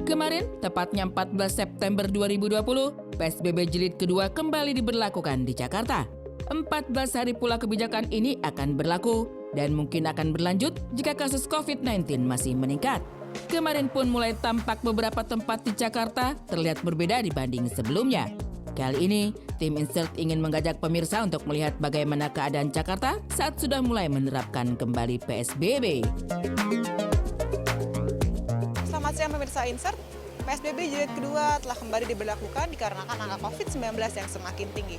Kemarin, tepatnya 14 September 2020, PSBB jilid kedua kembali diberlakukan di Jakarta. 14 hari pula kebijakan ini akan berlaku dan mungkin akan berlanjut jika kasus COVID-19 masih meningkat. Kemarin pun mulai tampak beberapa tempat di Jakarta terlihat berbeda dibanding sebelumnya. Kali ini, tim Insert ingin mengajak pemirsa untuk melihat bagaimana keadaan Jakarta saat sudah mulai menerapkan kembali PSBB. Selamat siang pemirsa Insert. PSBB jilid kedua telah kembali diberlakukan dikarenakan angka COVID-19 yang semakin tinggi.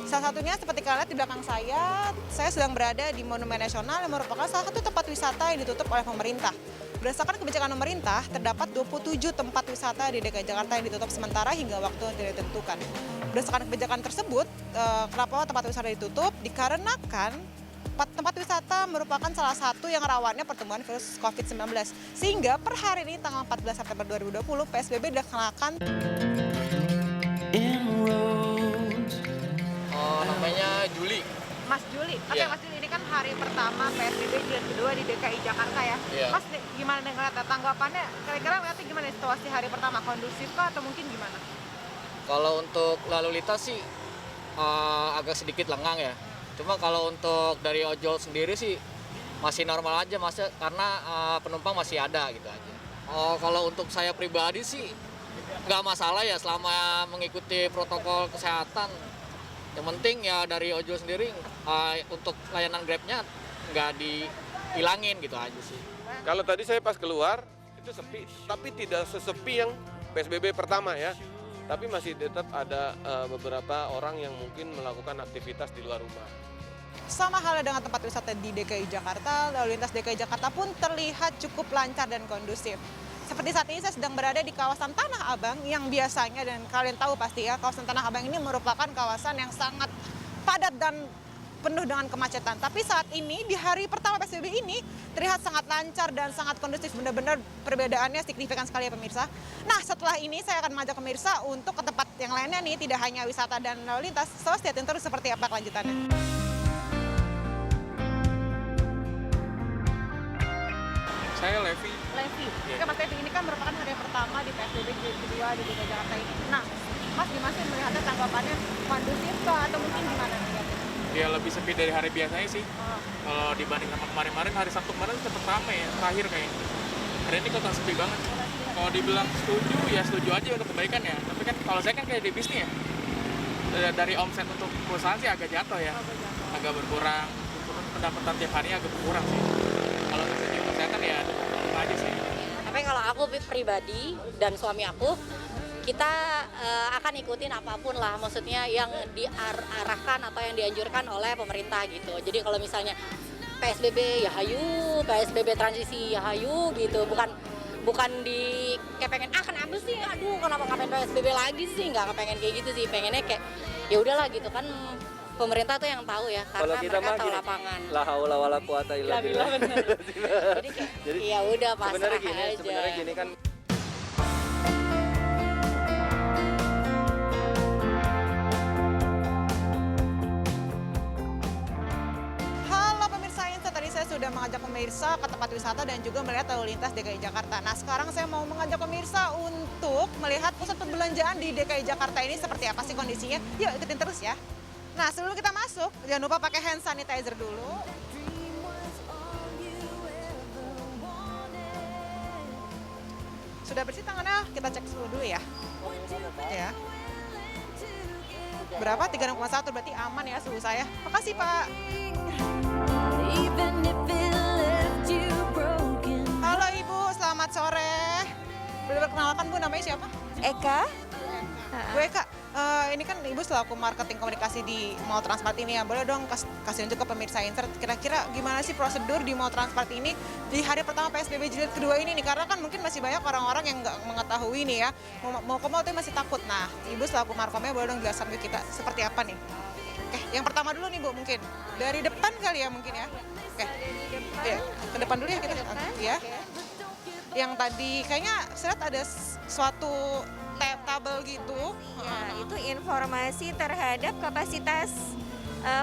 Salah satunya seperti kalian lihat di belakang saya sedang berada di Monumen Nasional yang merupakan salah satu tempat wisata yang ditutup oleh pemerintah. Berdasarkan kebijakan pemerintah, terdapat 27 tempat wisata di DKI Jakarta yang ditutup sementara hingga waktu yang tidak ditentukan. Berdasarkan kebijakan tersebut, kenapa tempat wisata ditutup? Dikarenakan tempat wisata merupakan salah satu yang rawannya pertumbuhan virus COVID-19. Sehingga per hari ini tanggal 14 September 2020, PSBB dilaksanakan. Namanya Juli. Mas Juli, oke Iya. Mas Juli, ini kan hari pertama PSBB jilid kedua di DKI Jakarta ya. Iya. Mas, gimana dengan tanggapannya? Kira-kira nanti gimana situasi hari pertama? Kondusif kah atau mungkin gimana? Kalau untuk lalu lintas sih agak sedikit lengang ya. Cuma kalau untuk dari ojol sendiri sih masih normal aja mas, karena penumpang masih ada gitu aja. Kalau untuk saya pribadi sih nggak masalah ya selama mengikuti protokol kesehatan. Yang penting ya dari ojol sendiri untuk layanan Grab-nya nggak dihilangin gitu aja sih. Kalau tadi saya pas keluar itu sepi, tapi tidak sesepi yang PSBB pertama ya. Tapi masih tetap ada beberapa orang yang mungkin melakukan aktivitas di luar rumah. Sama halnya dengan tempat wisata di DKI Jakarta, lalu lintas DKI Jakarta pun terlihat cukup lancar dan kondusif. Seperti saat ini saya sedang berada di kawasan Tanah Abang yang biasanya, dan kalian tahu pasti ya, kawasan Tanah Abang ini merupakan kawasan yang sangat padat dan penuh dengan kemacetan. Tapi saat ini, di hari pertama PSBB ini, terlihat sangat lancar dan sangat kondusif. Benar-benar perbedaannya signifikan sekali ya pemirsa. Nah, setelah ini saya akan mengajak pemirsa untuk ke tempat yang lainnya nih, tidak hanya wisata dan lalu lintas. So, stay tune terus seperti apa kelanjutannya. Saya Levi. Levi, Iya. oke Mas Levi, ini kan merupakan hari pertama di PSBB jilid kedua di DKI Jakarta ini. Nah, Mas gimana sih melihatnya, tanggapannya kondusif kah atau mungkin gimana nih? Ya lebih sepi dari hari biasanya sih. Oh. Kalau dibanding sama kemarin-kemarin, hari Sabtu kemarin tetap rame ya, terakhir kayaknya. Hari ini kota sepi banget. Kalau dibilang setuju, ya setuju aja untuk kebaikan ya. Tapi kan kalau saya kan kayak di bisnis ya. Dari omset untuk perusahaan sih agak jatuh ya. Agak berkurang. Untuk pendapatan tiap hari agak berkurang sih. Kalau untuk segi kesehatan ya tetap aja sih. Tapi kalau aku pribadi dan suami aku, kita akan ikutin apapun lah, maksudnya yang diarahkan atau yang dianjurkan oleh pemerintah gitu. Jadi kalau misalnya PSBB ya hayu, PSBB transisi ya hayu gitu, bukan di kayak pengen kenapa sih, aduh kenapa ngapain PSBB lagi sih, nggak pengen kayak gitu sih, pengennya kayak ya udahlah gitu kan, pemerintah tuh yang tahu ya, karena mereka tahu lapangan. La haula wala quwata illa billah. Jadi kayak ya udah pasrah aja. Sebenarnya gini kan. Halo pemirsa Insert, tadi saya sudah mengajak pemirsa ke tempat wisata dan juga melihat lalu lintas DKI Jakarta. Nah, sekarang saya mau mengajak pemirsa untuk melihat pusat perbelanjaan di DKI Jakarta ini seperti apa sih kondisinya. Yuk ikutin terus ya. Nah, sebelum kita masuk, jangan lupa pakai hand sanitizer dulu. Sudah bersih tangannya, kita cek suhu dulu ya. Ya. Berapa? 36,1, berarti aman ya suhu saya. Makasih Pak. Halo Ibu, selamat sore. Boleh perkenalkan Bu, namanya siapa? Eka. Bu Eka, ini kan Ibu selaku marketing komunikasi di Mall Transmart ini ya. Boleh dong kasih unjuk ke pemirsa Insert, kira-kira gimana sih prosedur di Mall Transmart ini di hari pertama PSBB jilid kedua ini nih? Karena kan mungkin masih banyak orang-orang yang nggak mengetahui nih ya. Mau ke mall tapi masih takut. Nah, Ibu selaku markomnya boleh dong jelaskan ke kita seperti apa nih? Oke, yang pertama dulu nih Bu mungkin. Dari depan kali ya mungkin ya. Oke. Ya, ke depan dulu ya kita. Ya. Yang tadi kayaknya saya lihat ada suatu tabel gitu. Ya, itu informasi terhadap kapasitas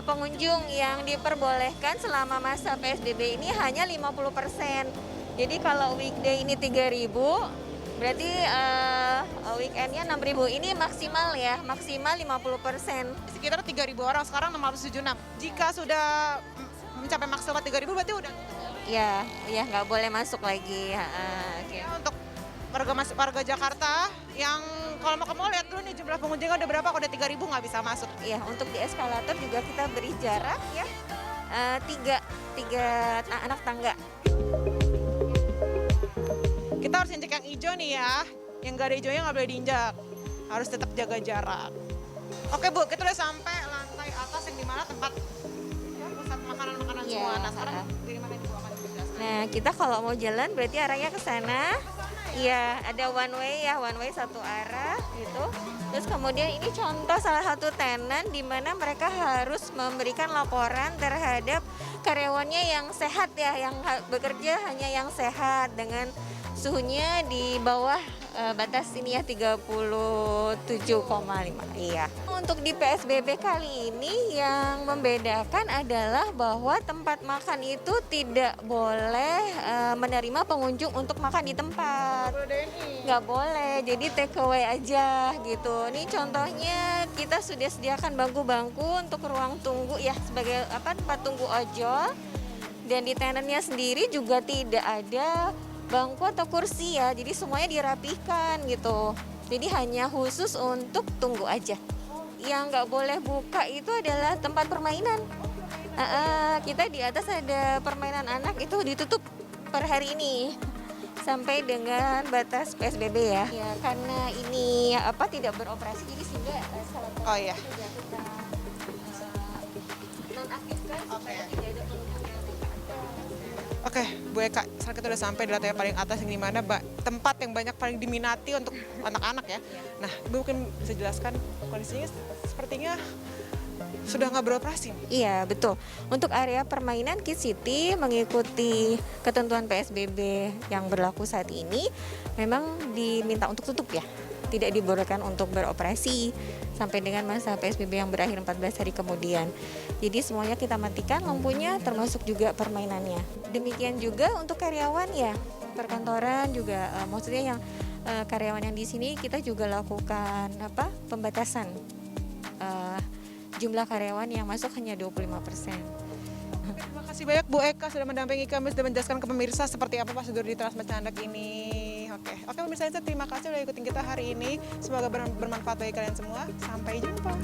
pengunjung yang diperbolehkan selama masa PSBB ini hanya 50%. Jadi kalau weekday ini 3.000, Berarti weekendnya 6.000 ini maksimal ya, maksimal 50%. Sekitar 3.000 orang, sekarang 676. Jika sudah mencapai maksimal 3.000 berarti udah Ya, ya nggak boleh masuk lagi. Oke. ya untuk warga Jakarta yang kalau mau ke mall lihat dulu nih jumlah pengunjungnya udah berapa, kalau udah 3.000 nggak bisa masuk. Ya, untuk di eskalator juga kita beri jarak ya, tiga anak tangga. Kita harus injek yang hijau nih ya, yang nggak ada hijaunya nggak boleh diinjak, harus tetap jaga jarak. Oke Bu, kita udah sampai lantai atas yang dimana tempat pusat makanan-makanan Iya. semua. Nah sekarang dari mana Ibu akan dijelaskan? Nah, kita kalau mau jalan berarti arahnya ke sana. Iya, ada one way ya, one way satu arah gitu. Terus kemudian ini contoh salah satu tenan di mana mereka harus memberikan laporan terhadap karyawannya yang sehat ya, yang bekerja hanya yang sehat dengan suhunya di bawah batas ini ya 37,5. Iya. Untuk di PSBB kali ini yang membedakan adalah bahwa tempat makan itu tidak boleh menerima pengunjung untuk makan di tempat. Nggak boleh, jadi take away aja gitu. Ini contohnya kita sudah sediakan bangku-bangku untuk ruang tunggu ya sebagai tempat tunggu ojol. Dan di tenannya sendiri juga tidak ada bangku atau kursi ya, jadi semuanya dirapihkan gitu. Jadi hanya khusus untuk tunggu aja. Yang nggak boleh buka itu adalah tempat permainan. Kita di atas ada permainan anak itu ditutup per hari ini sampai dengan batas PSBB ya. Ya karena ini tidak beroperasi jadi sehingga salah satu Oh iya. sudah kita nonaktifkan supaya tidak ada pengunjung yang tidak ada. Oke, Bu Eka, sekarang kita udah sampai di lantai paling atas yang dimana tempat yang banyak paling diminati untuk anak-anak ya. Nah, Ibu mungkin bisa jelaskan kondisinya sepertinya sudah nggak beroperasi. Iya, betul. Untuk area permainan Kids City mengikuti ketentuan PSBB yang berlaku saat ini memang diminta untuk tutup ya. Tidak dibolehkan untuk beroperasi sampai dengan masa PSBB yang berakhir 14 hari kemudian. Jadi semuanya kita matikan lampunya termasuk juga permainannya. Demikian juga untuk karyawan ya, perkantoran juga maksudnya yang karyawan yang di sini kita juga lakukan pembatasan jumlah karyawan yang masuk hanya 25%. Terima kasih banyak Bu Eka sudah mendampingi kami, sudah menjelaskan ke pemirsa seperti apa prosedur di Transmart Candak ini. Oke pemirsa, terima kasih sudah ikutin kita hari ini. Semoga bermanfaat bagi kalian semua. Sampai jumpa.